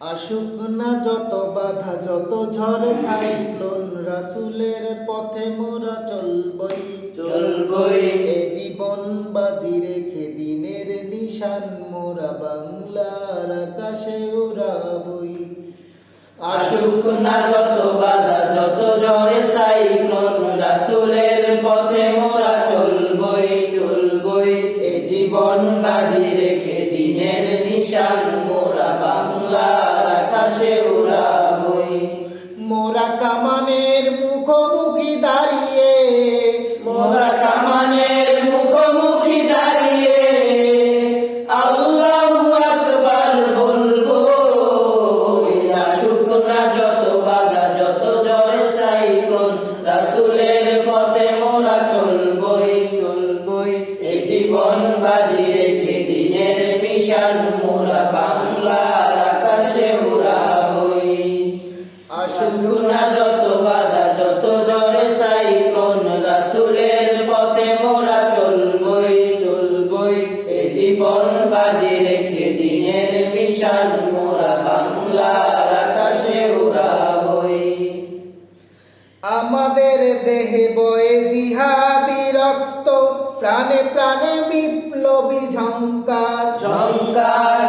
আসুক না যত বাধা যত ঝড় সাইক্লোন, রাসূলের পথে মোরা চলবই চলবই। এ জীবন বাজি রেখে দিনের নিশান মোরা বাংলার আকাশে উড়াবই। আসুক না যত বাধা যত ঝড় সাইক্লোন, রাসূলের পথে মোরা চলবই চলবই। এ জীবন বাজি রেখে দিনের নিশান মোরা বাংলার আকাশে উড়াবই। মোরা কামানের মুখোমুখি দাঁড়িয়ে, মোরা কামানের মুখোমুখি দাঁড়িয়ে আল্লাহু আকবার বলবো। আসুক না যত বাধা যত ঝড় সাইক্লোন, রাসূলের পথে মোরা চলবই চলবই। এই জীবন বাজি রেখে দিনের মিশন মোরা বাংলার আকাশে উড়াবই। আসুক না যত বাধা যত ঝড় সাইক্লোন, রাসূলের পথে মোরা চলবই চলবই। এ জীবন বাজি রেখে দিনের মিশন মোরা বাংলার আকাশে উড়াবই। আমাদের দেহে বয়ে জিহাদি রক্ত, প্রাণে প্রাণে বিপ্লবী ঝংকার ঝংকার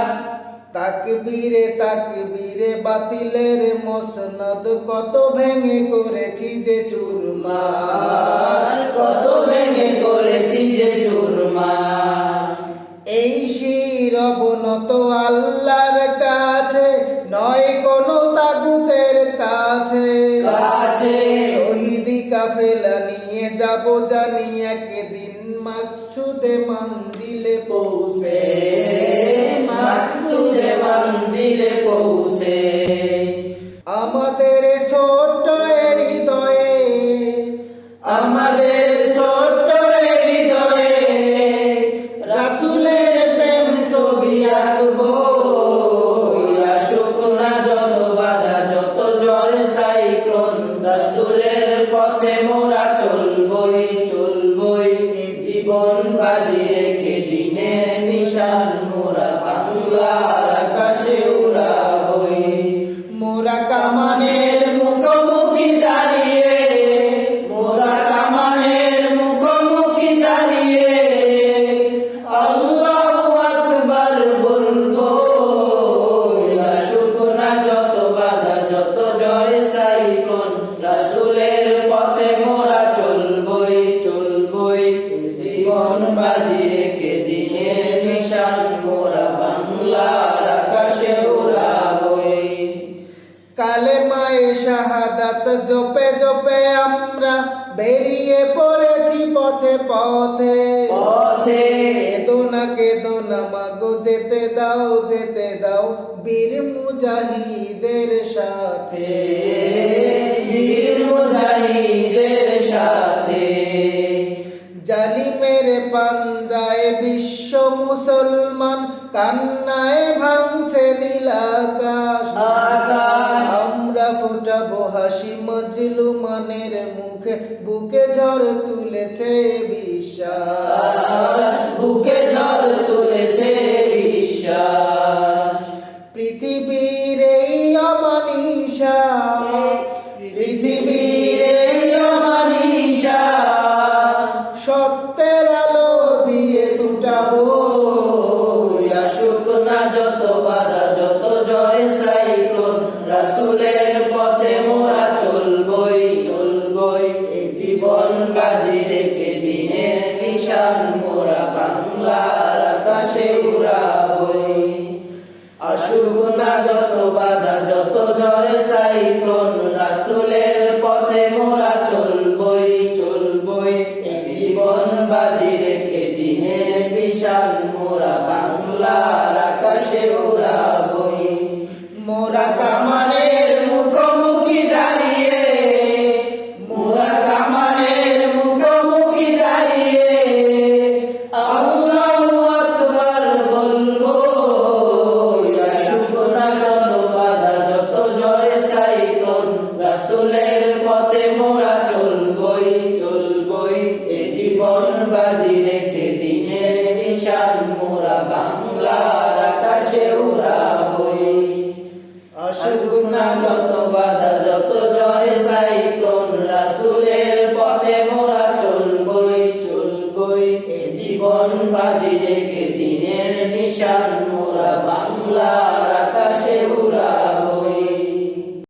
তাকবীরে তাকবীরে বাতিলের মসনদ কত ভেঙে করেছি যে চুরমার, কত ভেঙে করেছি যে চুরমার। এই শির অবনত আল্লাহর কাছে, নয় কোনো তাগুতের কাছে কাছে শহীদি কাফেলা নিয়ে যাব জানি একদিন মাকসুদে মঞ্জিলে পৌঁছে। মাকসুদে মঞ্জিলে পৌঁছে। আমাদের ছোট্ট হৃদয়ে, আমাদের ছোট্ট হৃদয়ে রাসূলের প্রেম ছবি আঁকবো। আসুক না যত বাধা যত ঝড় সাইক্লোন, রাসূলের পথে মোরা চলবই চলবই। এ জীবন বাজি রেখে দিনের নিশান মোরা বাংলার আকাশে উড়াবই। মোরা কামানের মুখোমুখি দাঁড়িয়ে, মোরা কামানের মুখোমুখি দাঁড়িয়ে আল্লাহু আকবার বলবো। আসুক না যত বাধা যত ঝড় সাইক্লোন, রাসূলের পথে মোরা চলবই চলবই। জীবন বাজি রেখে দিনের নিশান মোরা বাংলার আকাশে উড়াবই। কালেমায়ে শাহাদাত জপে জপে আমরা বেরিয়ে পড়েছি পথে পথে পথে কেদো না মাগো যেতে দাও বীর মুজাহিদের সাথে, বীর মুজাহিদের সাথে। জালিমের পাঞ্জায় বিশ্ব মুসলমান, কান্নায় ভাঙছে নীলাকাশ। আকাশ আমরা ফোটাবো হাসি মজলুমানের মুখে, বুকে ঝড় তুলেছে বিশ্বাস। বুকে ঝড় তুলেছে বিশ্বাস। পৃথিবীর এই অমানিসা, পৃথিবীর এই অমানিসা সত্যের আলো দিয়ে ফুটাবো। আসুক না যত বাধা যত ঝড় সাইক্লোন, রাসূলের পথে মোরা চলবই চলবই। এই জীবন বাজি রেখে দিনের নিশান মোরা বাংলার আকাশে উড়াবই। আসুক না যত বাধা যত ঝড় সাইক্লোন, রাসূলের পথে মোরা চলবই চলবই। এই জীবন বাজি রেখে দিনের নিশান মোরা বাংলার আকাশে উড়াবই। মোরা কামানের মুখোমুখি দাঁড়িয়ে, মোরা কামানের মুখোমুখি দাঁড়িয়ে আল্লাহু আকবার বলবো। আসুক না যত বাধা যত ঝড় সাইক্লোন, রাসূলের জীবন বাজি রেখে দিনের নিশান মোরা বাংলা